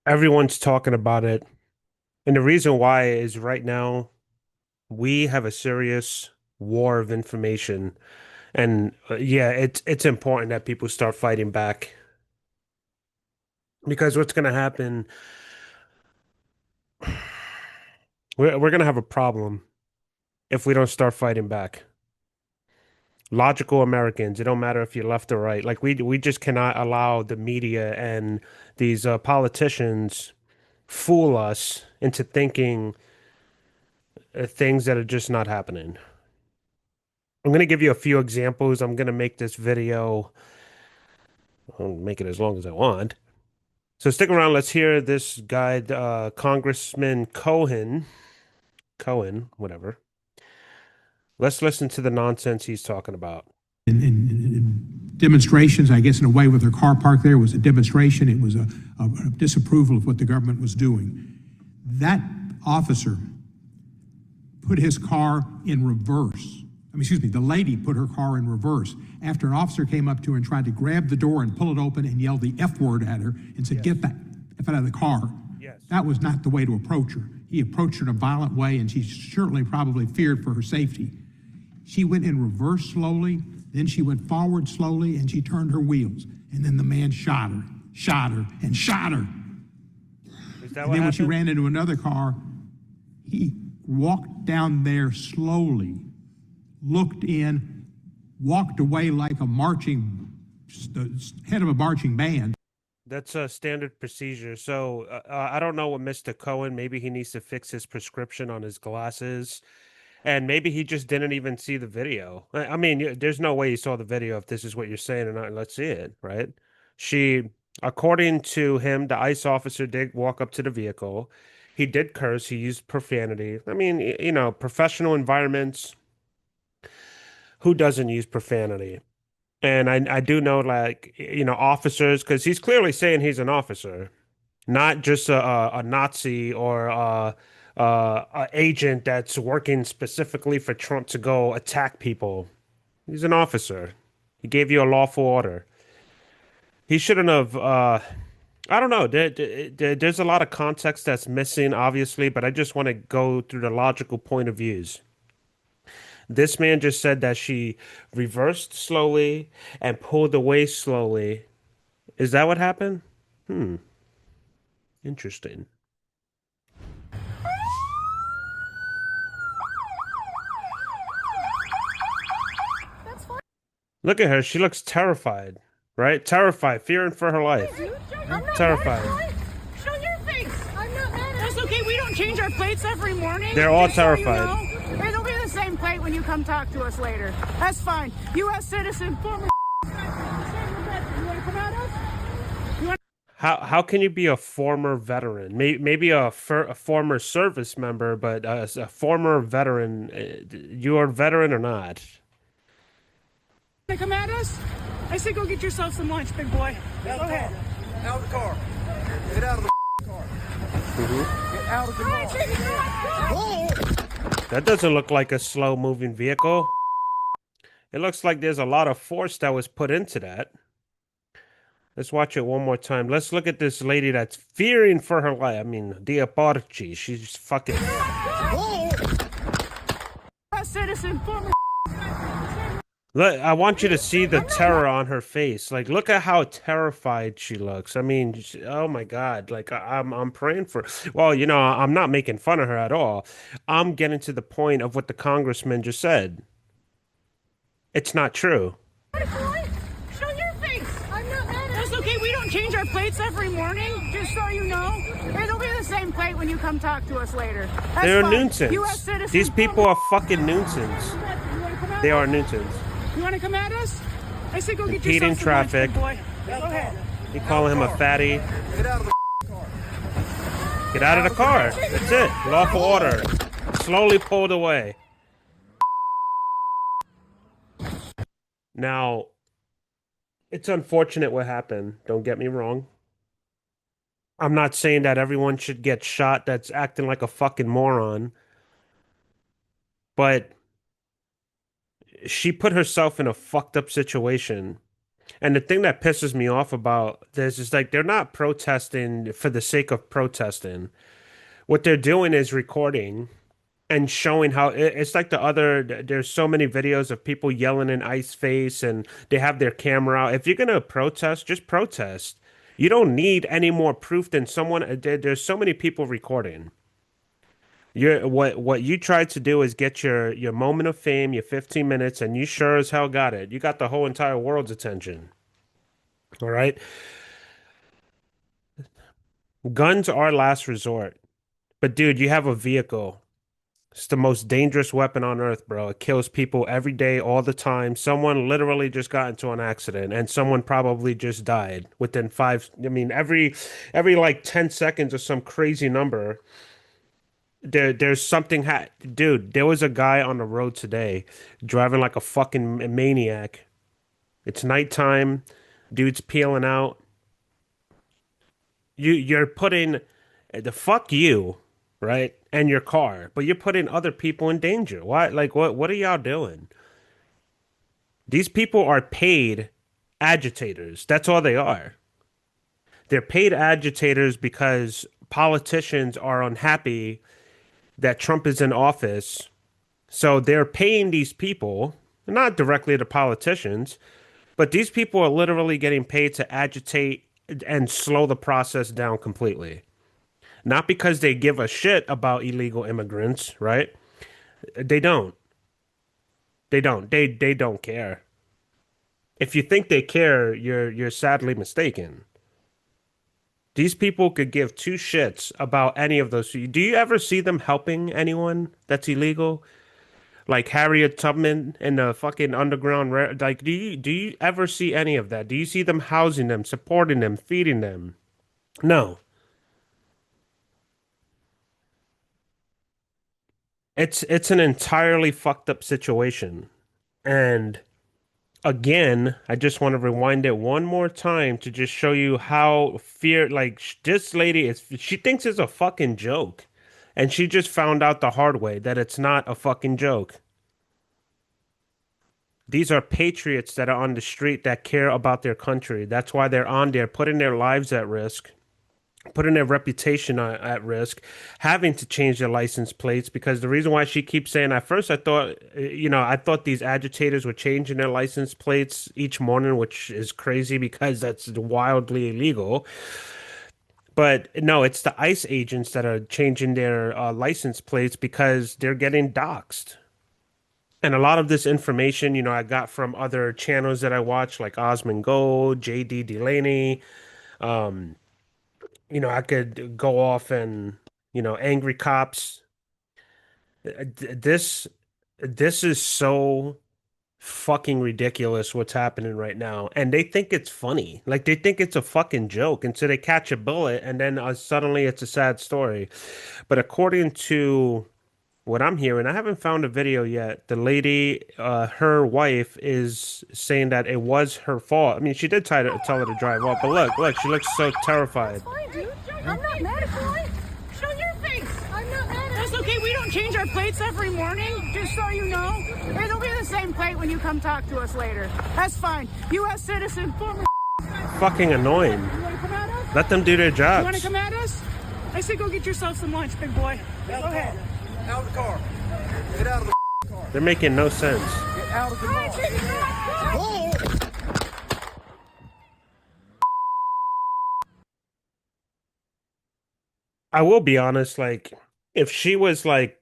Everyone's talking about it. And the reason why is right now we have a serious war of information. And yeah, it's important that people start fighting back because what's going to happen, we're going to have a problem if we don't start fighting back. Logical Americans, it don't matter if you're left or right. Like we just cannot allow the media and these politicians fool us into thinking things that are just not happening. I'm going to give you a few examples. I'm going to make this video, I'll make it as long as I want. So stick around. Let's hear this guy, Congressman Cohen, whatever. Let's listen to the nonsense he's talking about. In demonstrations, I guess in a way with their car parked there, was a demonstration. It was a disapproval of what the government was doing. That officer put his car in reverse. Excuse me, the lady put her car in reverse after an officer came up to her and tried to grab the door and pull it open and yelled the F word at her and said, "Get that F out of the car." Yes. That was not the way to approach her. He approached her in a violent way, and she certainly probably feared for her safety. She went in reverse slowly, then she went forward slowly, and she turned her wheels. And then the man shot her, and shot her. Is that And what then when she happened? ran into another car, he walked down there slowly, looked in, walked away like a head of a marching band. That's a standard procedure. So I don't know what Mr. Cohen, maybe he needs to fix his prescription on his glasses. And maybe he just didn't even see the video. I mean, there's no way he saw the video if this is what you're saying or not. Let's see it, right? She, according to him, the ICE officer did walk up to the vehicle. He did curse. He used profanity. I mean, professional environments, who doesn't use profanity? And I do know, like, officers, because he's clearly saying he's an officer, not just a Nazi or a agent that's working specifically for Trump to go attack people. He's an officer. He gave you a lawful order. He shouldn't have. I don't know. There's a lot of context that's missing, obviously, but I just want to go through the logical point of views. This man just said that she reversed slowly and pulled away slowly. Is that what happened? Hmm. Interesting. Look at her. She looks terrified, right? Terrified, fearing for her life. I'm not Terrified. mad at you. Show your face. I'm not mad at That's okay. We don't change our plates every morning. They're all just so you terrified. know. It'll be the same plate when you come talk to us later. That's fine. U.S. citizen, former. You want to come at us? You want How can you be a former veteran? Maybe a former service member, but a former veteran, you're a veteran or not? to come at us? I said go get yourself some lunch, big boy. Go ahead. Out of the car. Get out of the car. Get out of the car. That doesn't look like a slow-moving vehicle. It looks like there's a lot of force that was put into that. Let's watch it one more time. Let's look at this lady that's fearing for her life. I mean, Dia Porci. She's fucking. U.S. citizen, former. Look, I want you to see the terror on her face. Like, look at how terrified she looks. I mean, oh my God. Like, I'm praying for. Well, I'm not making fun of her at all. I'm getting to the point of what the congressman just said. It's not true. Show your face. I'm not mad at That's okay. We don't change our plates every morning, just so you know. It'll be the same plate when you come talk to us later. That's They're a fine. nuisance. U.S. citizen, These people are fucking nuisance. You want to come at They us? are nuisance. You want to come at us? I said go get Impeding yourself some lunch, traffic. big boy. Go ahead. You calling him a fatty? Get out of the car. Get out of the car. That's it. Lawful order. Slowly pulled away. Now, it's unfortunate what happened. Don't get me wrong. I'm not saying that everyone should get shot that's acting like a fucking moron, but she put herself in a fucked up situation. And the thing that pisses me off about this is like they're not protesting for the sake of protesting. What they're doing is recording and showing how it's like the other. There's so many videos of people yelling in ice face and they have their camera out. If you're gonna protest, just protest. You don't need any more proof than someone. There's so many people recording. What you tried to do is get your moment of fame, your 15 minutes, and you sure as hell got it. You got the whole entire world's attention. All right. Guns are last resort. But dude, you have a vehicle. It's the most dangerous weapon on earth, bro. It kills people every day, all the time. Someone literally just got into an accident and someone probably just died within five. I mean, every like 10 seconds or some crazy number, there's something dude, there was a guy on the road today driving like a fucking maniac. It's nighttime, dude's peeling out. You're putting the fuck you, right? And your car, but you're putting other people in danger. Why? Like what are y'all doing? These people are paid agitators. That's all they are. They're paid agitators because politicians are unhappy that Trump is in office. So they're paying these people, not directly to politicians, but these people are literally getting paid to agitate and slow the process down completely. Not because they give a shit about illegal immigrants, right? They don't. They don't. They don't care. If you think they care, you're sadly mistaken. These people could give two shits about any of those. Do you ever see them helping anyone that's illegal? Like Harriet Tubman in the fucking underground. Like, do you ever see any of that? Do you see them housing them, supporting them, feeding them? No. It's an entirely fucked up situation. And again, I just want to rewind it one more time to just show you how this lady is she thinks it's a fucking joke. And she just found out the hard way that it's not a fucking joke. These are patriots that are on the street that care about their country. That's why they're on there putting their lives at risk, putting their reputation at risk, having to change their license plates. Because the reason why she keeps saying, at first I thought, I thought these agitators were changing their license plates each morning, which is crazy because that's wildly illegal. But no, it's the ICE agents that are changing their license plates because they're getting doxxed. And a lot of this information, I got from other channels that I watch, like Osmond Gold, JD Delaney. Um, I could go off and, angry cops. This this is so fucking ridiculous what's happening right now. And they think it's funny. Like they think it's a fucking joke until they catch a bullet and then suddenly it's a sad story. But according to what I'm hearing, I haven't found a video yet. The lady, her wife is saying that it was her fault. I mean, she did tell her to drive off, but look, she looks so terrified. That's fine, dude. I'm not mad at you. Show your face. I'm not mad at you. That's okay. We don't change our plates every morning, just so you know. It'll be the same plate when you come talk to us later. That's fine. U.S. citizen, former. Fucking annoying. You want to come at us? Let them do their You want to jobs. come at us? I say go get yourself some lunch, big boy. Go ahead. Out of the car. Get out of the car. They're making no sense. Get out of the car. I will be honest, like, if she was like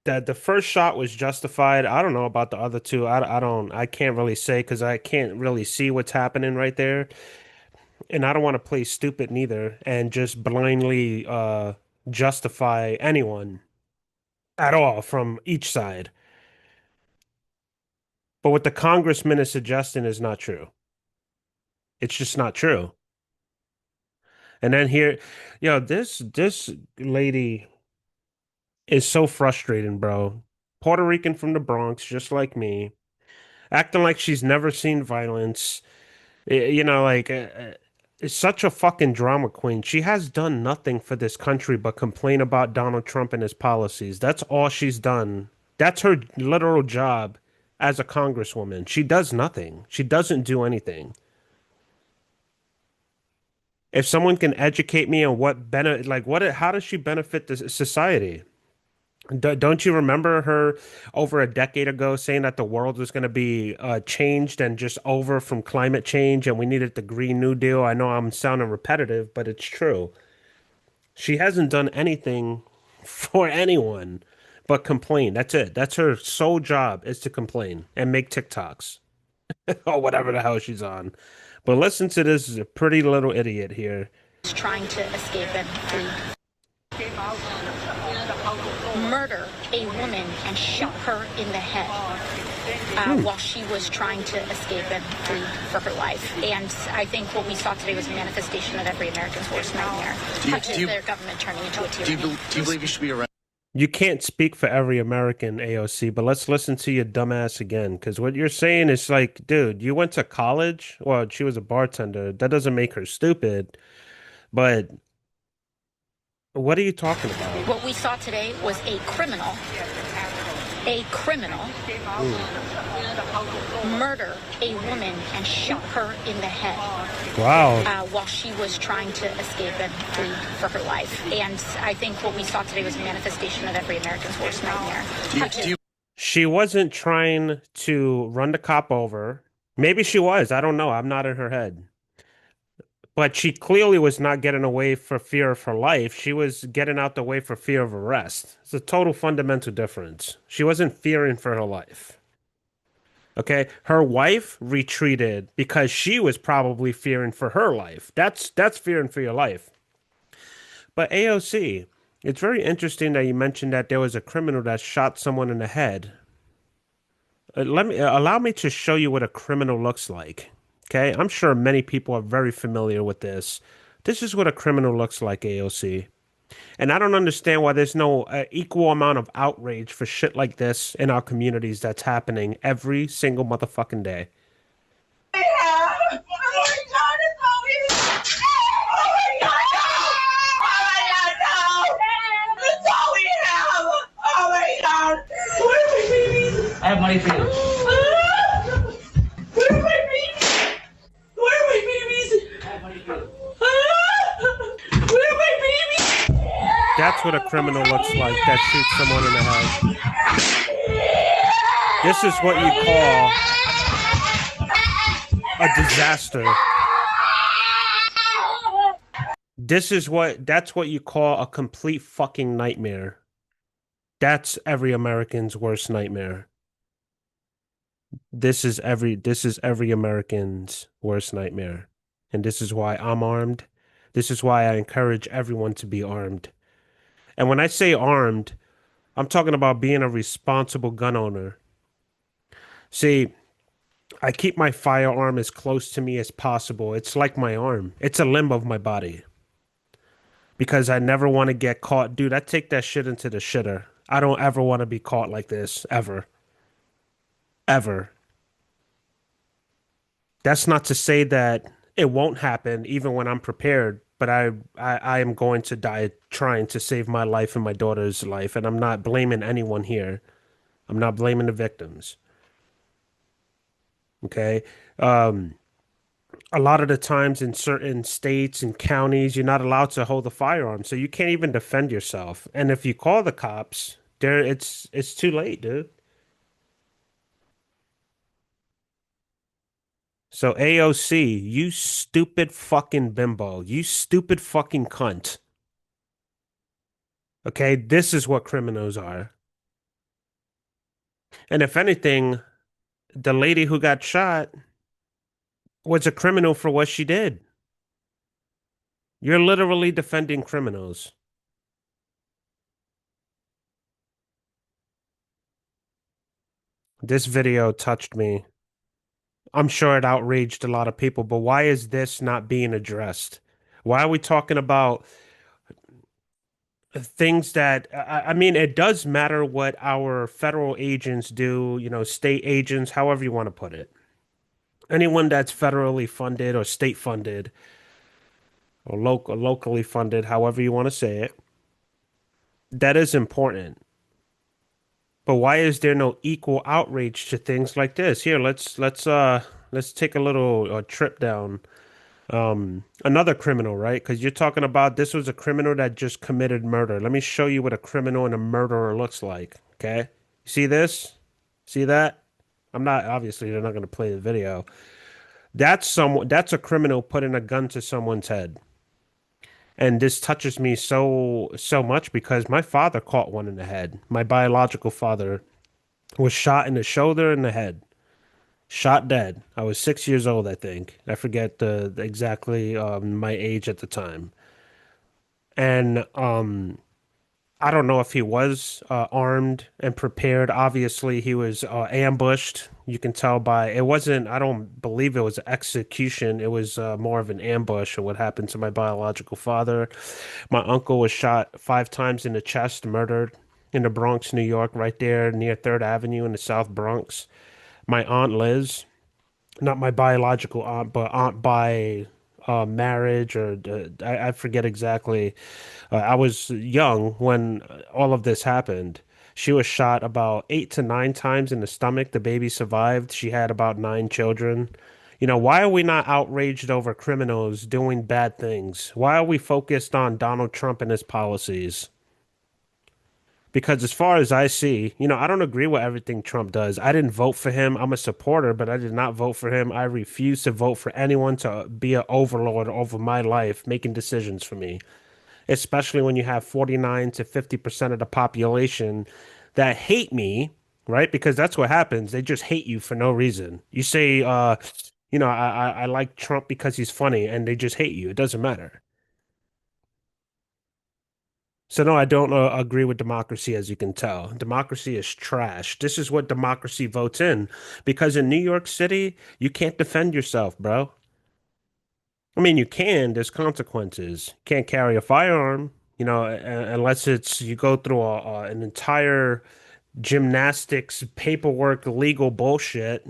that, the first shot was justified. I don't know about the other two. I can't really say because I can't really see what's happening right there. And I don't want to play stupid neither and just blindly justify anyone at all from each side. But what the congressman is suggesting is not true. It's just not true. And then here, this lady is so frustrating, bro. Puerto Rican from the Bronx, just like me, acting like she's never seen violence. It's such a fucking drama queen. She has done nothing for this country but complain about Donald Trump and his policies. That's all she's done. That's her literal job as a congresswoman? She does nothing. She doesn't do anything. If someone can educate me on what benefit, like what, how does she benefit the society? Don't you remember her over a decade ago saying that the world was going to be changed and just over from climate change and we needed the Green New Deal? I know I'm sounding repetitive, but it's true. She hasn't done anything for anyone but complain. That's it. That's her sole job is to complain and make TikToks or whatever the hell she's on. But listen to this pretty little idiot here. Trying to escape and flee. Murder a woman and shot her in the head while she was trying to escape and flee for her life. And I think what we saw today was a manifestation of every American's worst nightmare, which is their government turning into a tyranny. Do you believe you should be arrested? You can't speak for every American, AOC, but let's listen to your dumbass again. Because what you're saying is like, dude, you went to college? Well, she was a bartender. That doesn't make her stupid. But what are you talking about? What we saw today was a criminal murder a woman and shot her in the head while she was trying to escape and flee for her life. And I think what we saw today was a manifestation of every American's worst nightmare. She wasn't trying to run the cop over. Maybe she was. I don't know. I'm not in her head. But she clearly was not getting away for fear of her life. She was getting out the way for fear of arrest. It's a total fundamental difference. She wasn't fearing for her life. Okay, her wife retreated because she was probably fearing for her life. That's fearing for your life. But AOC, it's very interesting that you mentioned that there was a criminal that shot someone in the head. Allow me to show you what a criminal looks like. Okay, I'm sure many people are very familiar with this. This is what a criminal looks like, AOC. And I don't understand why there's no equal amount of outrage for shit like this in our communities that's happening every single motherfucking day. I have money for you. That's what a criminal looks like that shoots someone in the head. This is what you call a disaster. That's what you call a complete fucking nightmare. That's every American's worst nightmare. This is every American's worst nightmare. And this is why I'm armed. This is why I encourage everyone to be armed. And when I say armed, I'm talking about being a responsible gun owner. See, I keep my firearm as close to me as possible. It's like my arm. It's a limb of my body. Because I never want to get caught. Dude, I take that shit into the shitter. I don't ever want to be caught like this. Ever. Ever. That's not to say that it won't happen even when I'm prepared. But I am going to die trying to save my life and my daughter's life. And I'm not blaming anyone here. I'm not blaming the victims. Okay? A lot of the times in certain states and counties, you're not allowed to hold a firearm. So you can't even defend yourself. And if you call the cops, it's too late, dude. So AOC, you stupid fucking bimbo. You stupid fucking cunt. Okay, this is what criminals are. And if anything, the lady who got shot was a criminal for what she did. You're literally defending criminals. This video touched me. I'm sure it outraged a lot of people, but why is this not being addressed? Why are we talking about things that, I mean, it does matter what our federal agents do, you know, state agents, however you want to put it. Anyone that's federally funded or state funded or locally funded, however you want to say it, that is important. But why is there no equal outrage to things like this? Here, let's take a little trip down another criminal, right? Because you're talking about this was a criminal that just committed murder. Let me show you what a criminal and a murderer looks like. Okay. See this? See that? I'm not, obviously, they're not going to play the video. That's a criminal putting a gun to someone's head. And this touches me so much because my father caught one in the head. My biological father was shot in the shoulder and the head. Shot dead. I was 6 years old, I think. I forget the exactly my age at the time. And I don't know if he was armed and prepared. Obviously, he was ambushed. You can tell by it wasn't. I don't believe it was execution. It was more of an ambush of what happened to my biological father. My uncle was shot 5 times in the chest, murdered in the Bronx, New York, right there near Third Avenue in the South Bronx. My aunt Liz, not my biological aunt, but aunt by marriage, or I forget exactly. I was young when all of this happened. She was shot about 8 to 9 times in the stomach. The baby survived. She had about 9 children. Why are we not outraged over criminals doing bad things? Why are we focused on Donald Trump and his policies? Because as far as I see, I don't agree with everything Trump does. I didn't vote for him. I'm a supporter, but I did not vote for him. I refuse to vote for anyone to be an overlord over my life, making decisions for me, especially when you have 49 to 50% of the population that hate me, right? Because that's what happens. They just hate you for no reason. You say, I like Trump because he's funny, and they just hate you. It doesn't matter. So no, I don't agree with democracy, as you can tell. Democracy is trash. This is what democracy votes in, because in New York City, you can't defend yourself, bro. I mean, you can. There's consequences. You can't carry a firearm, unless it's you go through an entire gymnastics, paperwork, legal bullshit.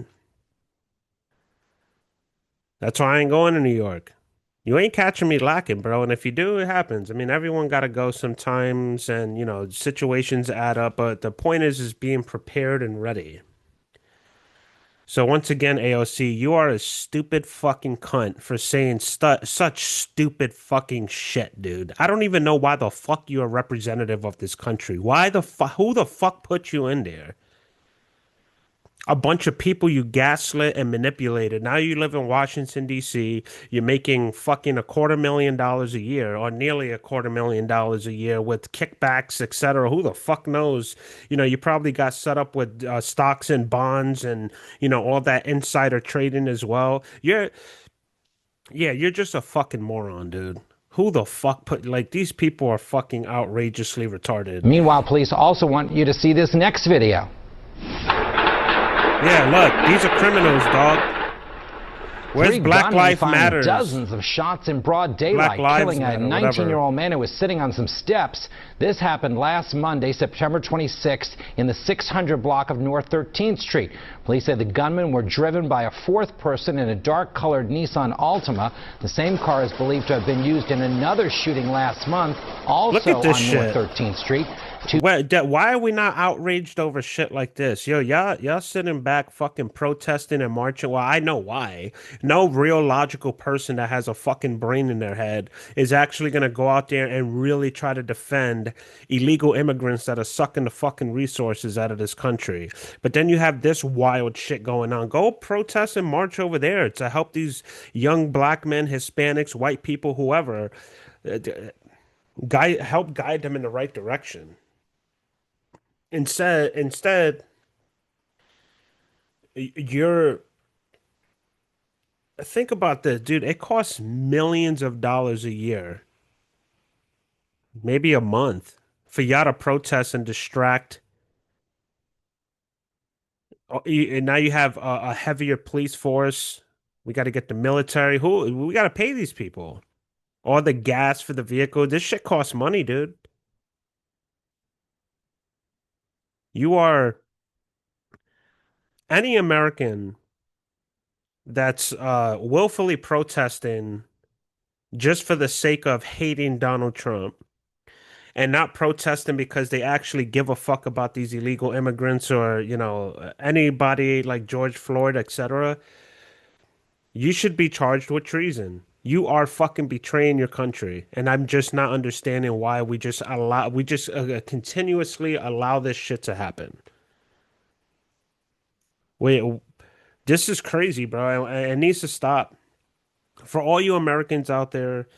That's why I ain't going to New York. You ain't catching me lacking, bro. And if you do, it happens. I mean, everyone got to go sometimes, and situations add up. But the point is being prepared and ready. So once again, AOC, you are a stupid fucking cunt for saying such stupid fucking shit, dude. I don't even know why the fuck you're a representative of this country. Who the fuck put you in there? A bunch of people you gaslit and manipulated. Now you live in Washington, D.C. You're making fucking $250,000 a year, or nearly $250,000 a year, with kickbacks, etc. Who the fuck knows? You probably got set up with stocks and bonds, and all that insider trading as well. You're just a fucking moron, dude. Who the fuck these people are fucking outrageously retarded. Meanwhile, police also want you to see this next video. Yeah, look, these are criminals, dog. Where's Black Lives Matter? Dozens of shots in broad daylight, killing a 19-year-old man who was sitting on some steps. This happened last Monday, September 26th, in the 600 block of North 13th Street. Police say the gunmen were driven by a fourth person in a dark-colored Nissan Altima. The same car is believed to have been used in another shooting last month, also on North 13th Street. Why are we not outraged over shit like this? Yo, y'all sitting back fucking protesting and marching. Well, I know why. No real logical person that has a fucking brain in their head is actually going to go out there and really try to defend illegal immigrants that are sucking the fucking resources out of this country. But then you have this wild shit going on. Go protest and march over there to help these young black men, Hispanics, white people, whoever, help guide them in the right direction. Instead, you're think about this, dude. It costs millions of dollars a year, maybe a month, for y'all to protest and distract. And now you have a heavier police force. We got to get the military. We got to pay these people. All the gas for the vehicle. This shit costs money, dude. You are any American that's willfully protesting just for the sake of hating Donald Trump and not protesting because they actually give a fuck about these illegal immigrants or, anybody like George Floyd, etc., you should be charged with treason. You are fucking betraying your country, and I'm just not understanding why we just continuously allow this shit to happen. Wait, this is crazy, bro. It needs to stop. For all you Americans out there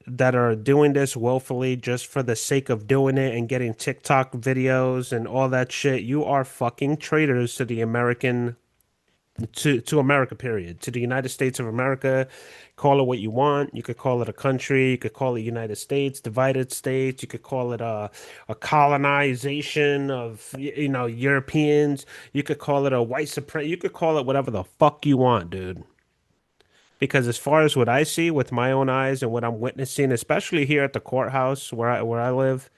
that are doing this willfully just for the sake of doing it and getting TikTok videos and all that shit, you are fucking traitors to the American to America, period. To the United States of America. Call it what you want. You could call it a country, you could call it United States, divided states, you could call it a colonization of Europeans, you could call it a white supremacy, you could call it whatever the fuck you want, dude. Because as far as what I see with my own eyes and what I'm witnessing, especially here at the courthouse where I live,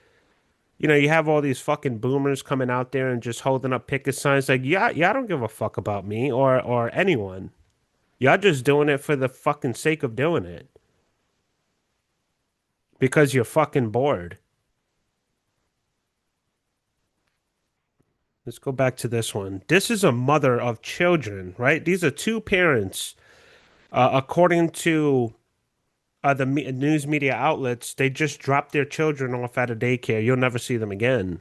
you have all these fucking boomers coming out there and just holding up picket signs like, yeah, I don't give a fuck about me or anyone. Y'all just doing it for the fucking sake of doing it. Because you're fucking bored. Let's go back to this one. This is a mother of children, right? These are two parents. According to news media outlets, they just dropped their children off at a daycare. You'll never see them again.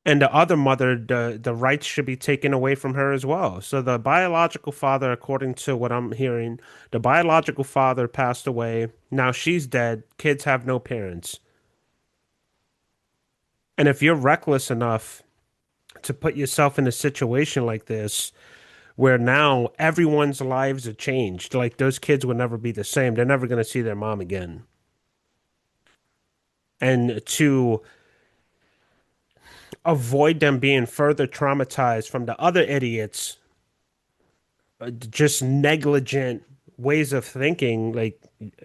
And the other mother, the rights should be taken away from her as well. So the biological father, according to what I'm hearing, the biological father passed away. Now she's dead. Kids have no parents. And if you're reckless enough to put yourself in a situation like this, where now everyone's lives are changed, like those kids will never be the same. They're never going to see their mom again. And to avoid them being further traumatized from the other idiots, just negligent ways of thinking, like,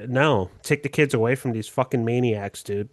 no, take the kids away from these fucking maniacs, dude.